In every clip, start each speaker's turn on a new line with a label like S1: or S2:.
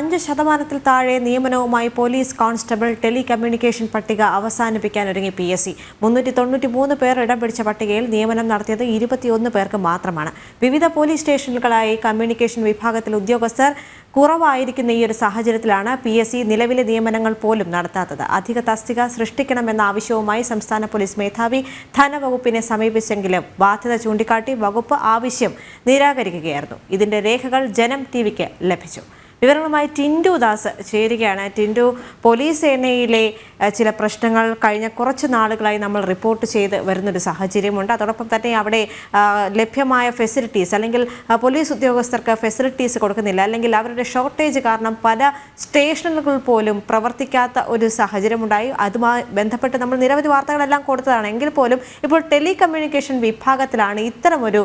S1: 5% താഴെ നിയമനവുമായി police constable telecommunication പട്ടിക അവസാനിപ്പിക്കാൻ ഒരുങ്ങി PSC. 393 പേർ ഇടം പിടിച്ച പട്ടികയിൽ നിയമനം നടത്തിയത് 21 പേർക്ക് മാത്രമാണ്. വിവിധ പോലീസ് സ്റ്റേഷനുകളായി കമ്മ്യൂണിക്കേഷൻ വിഭാഗത്തിൽ ഉദ്യോഗസ്ഥർ കുറവായിരിക്കുന്ന ഈ ഒരു സാഹചര്യത്തിലാണ് PSC നിലവിലെ നിയമനങ്ങൾ പോലും നടത്താത്തത്. അധിക തസ്തിക സൃഷ്ടിക്കണമെന്ന ആവശ്യവുമായി സംസ്ഥാന പോലീസ് മേധാവി ധനവകുപ്പിനെ സമീപിച്ചെങ്കിലും ബാധ്യത ചൂണ്ടിക്കാട്ടി വകുപ്പ് ആവശ്യം നിരാകരിക്കുകയായിരുന്നു. ഇതിന്റെ രേഖകൾ ജനം TVക്ക് ലഭിച്ചു. വിവരങ്ങളുമായി ടിൻഡു ദാസ് ചേരുകയാണ്. ടിൻഡു, പോലീസ് സേനയിലെ ചില പ്രശ്നങ്ങൾ കഴിഞ്ഞ കുറച്ച് നാളുകളായി നമ്മൾ റിപ്പോർട്ട് ചെയ്ത് വരുന്നൊരു സാഹചര്യമുണ്ട്. അതോടൊപ്പം തന്നെ അവിടെ ലഭ്യമായ ഫെസിലിറ്റീസ് അല്ലെങ്കിൽ പോലീസ് ഉദ്യോഗസ്ഥർക്ക് ഫെസിലിറ്റീസ് കൊടുക്കുന്നില്ല, അല്ലെങ്കിൽ അവരുടെ ഷോർട്ടേജ് കാരണം പല സ്റ്റേഷനുകൾ പോലും പ്രവർത്തിക്കാത്ത ഒരു സാഹചര്യമുണ്ടായി. അതുമായി ബന്ധപ്പെട്ട് നമ്മൾ നിരവധി വാർത്തകളെല്ലാം കൊടുത്തതാണ്. എങ്കിൽ പോലും ഇപ്പോൾ ടെലികമ്മ്യൂണിക്കേഷൻ വിഭാഗത്തിലാണ് ഇത്തരമൊരു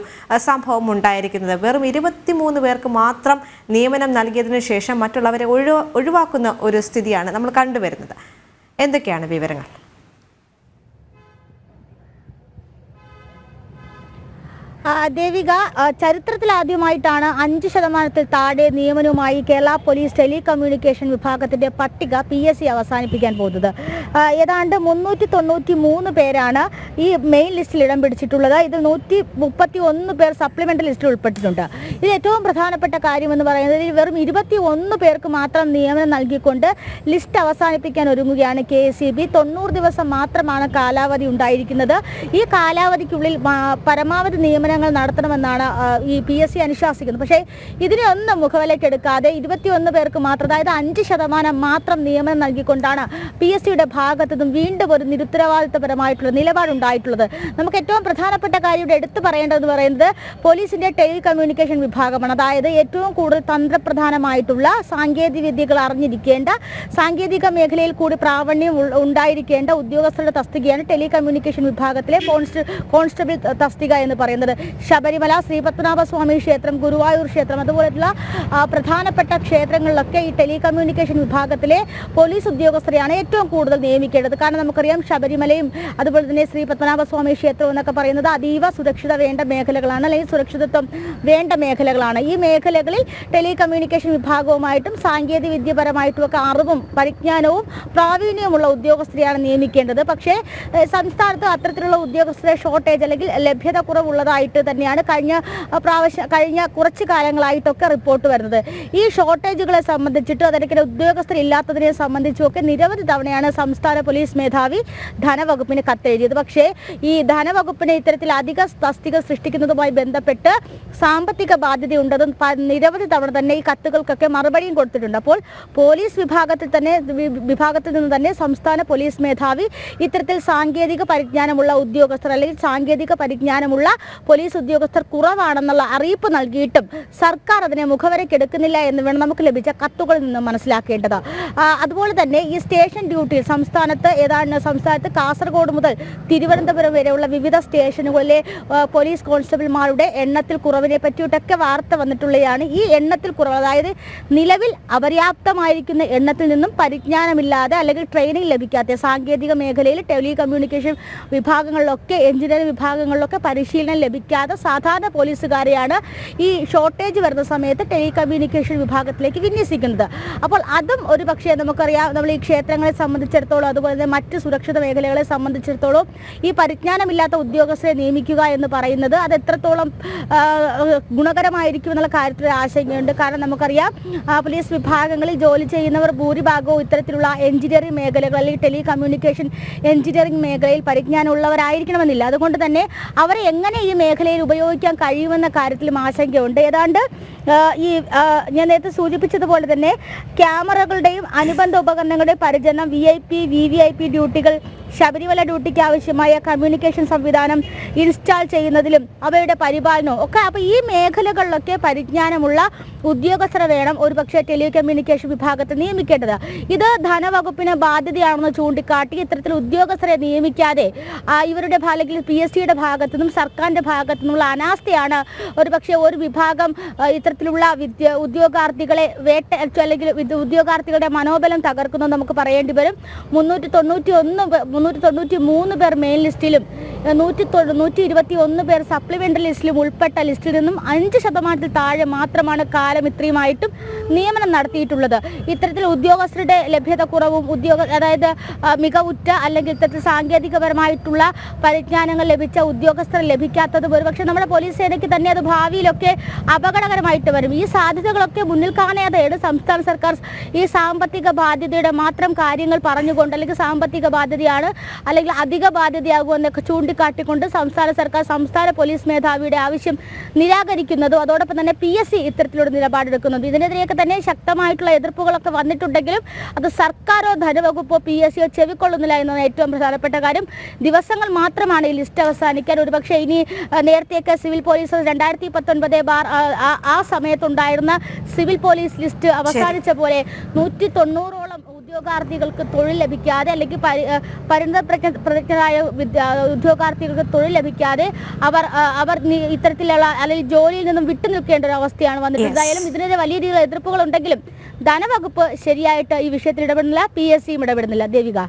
S1: സംഭവം ഉണ്ടായിരിക്കുന്നത്. വെറും 23 പേർക്ക് മാത്രം നിയമനം നൽകിയതിനു ശേഷം മറ്റുള്ളവരെ ഒഴിവാക്കുന്ന ഒരു സ്ഥിതിയാണ് നമ്മൾ കണ്ടുവരുന്നത്. എന്തൊക്കെയാണ് വിവരങ്ങൾ?
S2: ദേവിക, ചരിത്രത്തിലാദ്യമായിട്ടാണ് 5% താഴെ നിയമനവുമായി കേരള പോലീസ് ടെലികമ്മ്യൂണിക്കേഷൻ വിഭാഗത്തിന്റെ പട്ടിക PSC അവസാനിപ്പിക്കാൻ പോകുന്നത്. ഏതാണ്ട് 393 പേരാണ് ഈ മെയിൻ ലിസ്റ്റിൽ ഇടം പിടിച്ചിട്ടുള്ളത്. ഇതിൽ 131 പേർ സപ്ലിമെന്ററി ലിസ്റ്റിൽ ഉൾപ്പെട്ടിട്ടുണ്ട്. ഇതിൽ ഏറ്റവും പ്രധാനപ്പെട്ട കാര്യമെന്ന് പറയുന്നത് വെറും 21 പേർക്ക് മാത്രം നിയമനം നൽകിക്കൊണ്ട് ലിസ്റ്റ് അവസാനിപ്പിക്കാൻ ഒരുങ്ങുകയാണ് KSEB. 90 ദിവസം മാത്രമാണ് കാലാവധി ഉണ്ടായിരിക്കുന്നത്. ഈ കാലാവധിക്കുള്ളിൽ പരമാവധി നിയമനങ്ങൾ നടത്തണമെന്നാണ് ഈ PSC അനുശാസിക്കുന്നത്. പക്ഷേ ഇതിനൊന്നും മുഖവിലക്കെടുക്കാതെ 21 പേർക്ക് മാത്രം, അതായത് 5% മാത്രം നിയമനം നൽകിക്കൊണ്ടാണ് PSCയുടെ ഭാഗത്തു നിന്നും വീണ്ടും ഒരു നിരുത്തരവാദിത്തപരമായിട്ടുള്ള നിലപാടുണ്ടായിട്ടുള്ളത്. നമുക്ക് ഏറ്റവും പ്രധാനപ്പെട്ട കാര്യം എടുത്തു പറയേണ്ടതെന്ന് പറയുന്നത് പോലീസിന്റെ ടെലികമ്മ്യൂണിക്കേഷൻ വിഭാഗമാണ്. അതായത് ഏറ്റവും കൂടുതൽ തന്ത്രപ്രധാനമായിട്ടുള്ള സാങ്കേതിക വിദ്യകൾ അറിഞ്ഞിരിക്കേണ്ട, സാങ്കേതിക മേഖലയിൽ കൂടി പ്രാവീണ്യം ഉണ്ടായിരിക്കേണ്ട ഉദ്യോഗസ്ഥരുടെ തസ്തികയാണ് ടെലികമ്മ്യൂണിക്കേഷൻ വിഭാഗത്തിലെ കോൺസ്റ്റബിൾ തസ്തിക എന്ന് പറയുന്നത്. ശബരിമല, ശ്രീപത്മനാഭസ്വാമി ക്ഷേത്രം, ഗുരുവായൂർ ക്ഷേത്രം, അതുപോലെയുള്ള പ്രധാനപ്പെട്ട ക്ഷേത്രങ്ങളിലൊക്കെ ഈ ടെലികമ്മ്യൂണിക്കേഷൻ വിഭാഗത്തിലെ പോലീസ് ഉദ്യോഗസ്ഥരെയാണ് ഏറ്റവും കൂടുതൽ നിയമിക്കേണ്ടത്. കാരണം നമുക്കറിയാം, ശബരിമലയും അതുപോലെ തന്നെ ശ്രീപത്മനാഭസ്വാമി ക്ഷേത്രം എന്നൊക്കെ പറയുന്നത് അതീവ സുരക്ഷിത വേണ്ട മേഖലകളാണ്, അല്ലെങ്കിൽ സുരക്ഷിതത്വം വേണ്ട മേഖലകളാണ്. ഈ മേഖലകളിൽ ടെലികമ്മ്യൂണിക്കേഷൻ വിഭാഗവുമായിട്ടും സാങ്കേതിക വിദ്യപരമായിട്ടുമൊക്കെ അറിവും പരിജ്ഞാനവും പ്രാവീണ്യവുമുള്ള ഉദ്യോഗസ്ഥരെയാണ് നിയമിക്കേണ്ടത്. പക്ഷേ സംസ്ഥാനത്ത് അത്തരത്തിലുള്ള ഉദ്യോഗസ്ഥരുടെ ഷോർട്ടേജ് അല്ലെങ്കിൽ ലഭ്യത കുറവുള്ളതായിട്ട് തന്നെയാണ് കഴിഞ്ഞ കുറച്ച് കാലങ്ങളായിട്ടൊക്കെ റിപ്പോർട്ട് വരുന്നത്. ഈ ഷോർട്ടേജുകളെ സംബന്ധിച്ചിട്ടും അതിനൊക്കെ ഉദ്യോഗസ്ഥരില്ലാത്തതിനെ സംബന്ധിച്ചുമൊക്കെ നിരവധി തവണയാണ് സംസ്ഥാന പോലീസ് മേധാവി ധനവകുപ്പിന് കത്തെഴുതിയത്. പക്ഷേ ഈ ധനവകുപ്പിന് ഇത്തരത്തിൽ അധിക തസ്തിക സൃഷ്ടിക്കുന്നതുമായി ബന്ധപ്പെട്ട് സാമ്പത്തിക ബാധ്യതയുണ്ടെന്നും നിരവധി തവണ തന്നെ ഈ കത്തുകൾക്കൊക്കെ മറുപടിയും കൊടുത്തിട്ടുണ്ട്. അപ്പോൾ പോലീസ് വിഭാഗത്തിൽ നിന്ന് തന്നെ സംസ്ഥാന പോലീസ് മേധാവി ഇത്തരത്തിൽ സാങ്കേതിക പരിജ്ഞാനമുള്ള ഉദ്യോഗസ്ഥർ അല്ലെങ്കിൽ സാങ്കേതിക പരിജ്ഞാനമുള്ള പോലീസ് ഉദ്യോഗസ്ഥർ കുറവാണെന്നുള്ള അറിയിപ്പ് നൽകിയിട്ടും സർക്കാർ അതിനെ മുഖവരയ്ക്കെടുക്കുന്നില്ല എന്ന് വേണം നമുക്ക് ലഭിച്ച കത്തുകളിൽ നിന്ന് മനസ്സിലാക്കേണ്ടത്. അതുപോലെ തന്നെ ഈ സ്റ്റേഷൻ ഡ്യൂട്ടിയിൽ സംസ്ഥാനത്ത് കാസർഗോഡ് മുതൽ തിരുവനന്തപുരം വരെയുള്ള വിവിധ സ്റ്റേഷനുകളിലെ പോലീസ് കോൺസ്റ്റബിൾമാരുടെ എണ്ണത്തിൽ കുറവിനെ പറ്റിയിട്ടൊക്കെ വാർത്ത വന്നിട്ടുള്ളതാണ്. ഈ എണ്ണത്തിൽ കുറവ്, അതായത് നിലവിൽ അപര്യാപ്തമായിരിക്കുന്ന എണ്ണത്തിൽ നിന്നും പരിജ്ഞാനമില്ലാതെ അല്ലെങ്കിൽ ട്രെയിനിങ് ലഭിക്കാത്ത സാങ്കേതിക മേഖലയിൽ ടെലികമ്മ്യൂണിക്കേഷൻ വിഭാഗങ്ങളിലൊക്കെ എഞ്ചിനീയറിംഗ് വിഭാഗങ്ങളിലൊക്കെ പരിശീലനം ലഭിക്കാതെ സാധാരണ പോലീസുകാരെയാണ് ഈ ഷോർട്ടേജ് വരുന്ന സമയത്ത് ടെലികമ്മ്യൂണിക്കേഷൻ വിഭാഗത്തിലേക്ക് വിന്യസിക്കുന്നത്. അപ്പോൾ അതും ഒരു പക്ഷേ നമുക്കറിയാം, നമ്മൾ ഈ ക്ഷേത്രങ്ങളെ സംബന്ധിച്ചിടത്തോളം അതുപോലെ തന്നെ മറ്റ് സുരക്ഷിത മേഖലകളെ സംബന്ധിച്ചിടത്തോളം ഈ പരിജ്ഞാനമില്ലാത്ത ഉദ്യോഗസ്ഥരെ നിയമിക്കുക എന്ന് പറയുന്നത് അത് എത്രത്തോളം ഗുണകരമായിരിക്കും എന്നുള്ള കാര്യത്തിൽ ആശങ്കയുണ്ട്. കാരണം നമുക്കറിയാം, പോലീസ് വിഭാഗങ്ങളിൽ ജോലി ചെയ്യുന്നവർ ഭൂരിഭാഗവും ഇത്തരത്തിലുള്ള എഞ്ചിനീയറിംഗ് മേഖലകൾ അല്ലെങ്കിൽ ടെലികമ്മ്യൂണിക്കേഷൻ എഞ്ചിനീയറിംഗ് മേഖലയിൽ പരിജ്ഞാനമുള്ളവരായിരിക്കണമെന്നില്ല. അതുകൊണ്ട് തന്നെ അവരെ എങ്ങനെ ഈ മേഖലയിൽ ഉപയോഗിക്കാൻ കഴിയുമെന്ന കാര്യത്തിലും ആശങ്കയുണ്ട്. ഏതാണ്ട് ഞാൻ നേരത്തെ സൂചിപ്പിച്ചതുപോലെ തന്നെ ക്യാമറകളുടെയും അനുബന്ധ ഉപകരണങ്ങളുടെയും പരിചരണം, VIP, VVIP ഡ്യൂട്ടികൾ, ശബരിമല ഡ്യൂട്ടിക്ക് ആവശ്യമായ കമ്മ്യൂണിക്കേഷൻ സംവിധാനം ഇൻസ്റ്റാൾ ചെയ്യുന്നതിലും അവയുടെ പരിപാലനവും ഒക്കെ, അപ്പോൾ ഈ മേഖലകളിലൊക്കെ പരിജ്ഞാനമുള്ള ഉദ്യോഗസ്ഥരെ വേണം ഒരുപക്ഷെ ടെലികമ്മ്യൂണിക്കേഷൻ വിഭാഗത്തിൽ നിയമിക്കേണ്ടത്. ഇത് ധനവകുപ്പിന് ബാധ്യതയാണെന്ന് ചൂണ്ടിക്കാട്ടി ഇത്തരത്തിൽ ഉദ്യോഗസ്ഥരെ നിയമിക്കാതെ ഇവരുടെ അല്ലെങ്കിൽ PSCയുടെ ഭാഗത്തു നിന്നും സർക്കാരിൻ്റെ ഭാഗത്തു ഭാഗത്തു നിന്നുള്ള അനാസ്ഥയാണ് ഒരുപക്ഷെ ഒരു വിഭാഗം ഇത്തരത്തിലുള്ള ഉദ്യോഗാർത്ഥികളെ അല്ലെങ്കിൽ ഉദ്യോഗാർത്ഥികളുടെ മനോബലം തകർക്കുന്നത് നമുക്ക് പറയേണ്ടി വരും. 393 പേർ മെയിൻ ലിസ്റ്റിലും 121 പേർ സപ്ലിമെന്ററി ലിസ്റ്റിലും ഉൾപ്പെട്ട ലിസ്റ്റിൽ നിന്നും 5% താഴെ മാത്രമാണ് കാലം ഇത്രയുമായിട്ടും നിയമനം നടത്തിയിട്ടുള്ളത്. ഇത്തരത്തിൽ ഉദ്യോഗസ്ഥരുടെ ലഭ്യത കുറവും അതായത് മികവുറ്റ അല്ലെങ്കിൽ ഇത്തരത്തിൽ സാങ്കേതികപരമായിട്ടുള്ള പരിജ്ഞാനങ്ങൾ ലഭിച്ച ഉദ്യോഗസ്ഥർ ലഭിക്കാത്തത് ഒരുപക്ഷെ നമ്മുടെ പോലീസ് സേനയ്ക്ക് തന്നെ അത് ഭാവിയിലൊക്കെ അപകടകരമായിട്ട് വരും. ഈ സാധ്യതകളൊക്കെ മുന്നിൽ കാണാതെയാണ് സംസ്ഥാന സർക്കാർ ഈ സാമ്പത്തിക ബാധ്യതയുടെ മാത്രം കാര്യങ്ങൾ പറഞ്ഞുകൊണ്ട് അല്ലെങ്കിൽ സാമ്പത്തിക ബാധ്യതയാണ് അല്ലെങ്കിൽ അധിക ബാധ്യതയാകുമെന്നൊക്കെ ചൂണ്ടിക്കാട്ടിക്കൊണ്ട് സംസ്ഥാന സർക്കാർ സംസ്ഥാന പോലീസ് മേധാവിയുടെ ആവശ്യം നിരാകരിക്കുന്നതും അതോടൊപ്പം തന്നെ PSC ഇത്തരത്തിലൊരു നിലപാടെടുക്കുന്നതും ഇതിനെതിരെയൊക്കെ തന്നെ ശക്തമായിട്ടുള്ള എതിർപ്പുകളൊക്കെ വന്നിട്ടുണ്ടെങ്കിലും അത് സർക്കാരോ ധനവകുപ്പോ PSCയോ ചെവിക്കൊള്ളുന്നില്ല എന്നതാണ് ഏറ്റവും പ്രധാനപ്പെട്ട കാര്യം. ദിവസങ്ങൾ മാത്രമാണ് ഈ ലിസ്റ്റ് അവസാനിക്കാൻ. ഒരുപക്ഷെ ഇനി നേരത്തെയൊക്കെ സിവിൽ പോലീസ് 2019 ആ സമയത്തുണ്ടായിരുന്ന സിവിൽ പോലീസ് ലിസ്റ്റ് അവസാനിച്ച പോലെ 190ഓളം ഉദ്യോഗാർത്ഥികൾക്ക് തൊഴിൽ ലഭിക്കാതെ അല്ലെങ്കിൽ പരിണതപ്രജ്ഞരായ ഉദ്യോഗാർത്ഥികൾക്ക് തൊഴിൽ ലഭിക്കാതെ അവർ ഇത്തരത്തിലുള്ള അല്ലെങ്കിൽ ജോലിയിൽ നിന്നും വിട്ടുനിൽക്കേണ്ട ഒരു അവസ്ഥയാണ് വന്നിട്ടുള്ളത്. എന്തായാലും ഇതിനെതിരെ വലിയ രീതിയിലുള്ള എതിർപ്പുകൾ ഉണ്ടെങ്കിലും ധനവകുപ്പ് ശരിയായിട്ട് ഈ വിഷയത്തിൽ ഇടപെടുന്നില്ല, PSCയും ഇടപെടുന്നില്ല. ദേവിക.